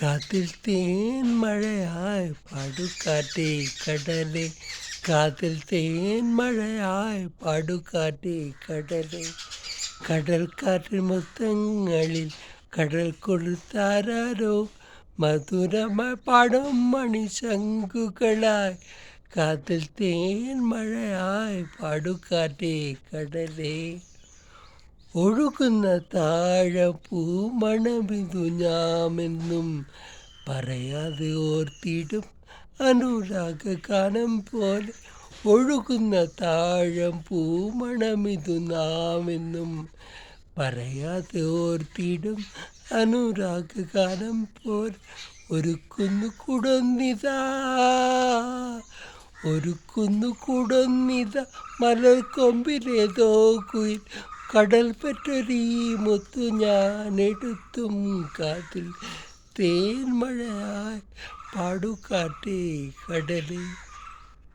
കാത്തിൽ തേൻ മഴയായി പാടുകാറ്റേ കടലേ, കാത്തിൽ തേൻ മഴയായി പാടുകാറ്റേ കടലേ, കടൽക്കാറ്റ് മുത്തങ്ങളിൽ കടൽ കൊടുത്താരോ, മധുരമായി പാടും മണിശങ്കുകളായി, കാത്തിൽ തേൻ മഴയായി പാടുകാറ്റേ കടലേ. ഒഴുകുന്ന താഴപ്പൂമണമിതു ഞാമെന്നും പറയാതെ ഓർത്തിടും അനുരാഗഗാനം പോലെ. ഒഴുകുന്ന താഴപ്പൂമണമിതു നാമെന്നും പറയാതെ ഓർത്തിടും അനുരാഗഗാനം പോലെ. ഒരുക്കുന്നു കുടന്നിത മലർക്കൊമ്പിലേതോ കുയിൽ, കടൽ പെറ്റൊരീ മുത്തു ഞാനെടുത്തും കാതിൽ തേൻ മഴയായി പാടുകാറ്റേ കടലേ.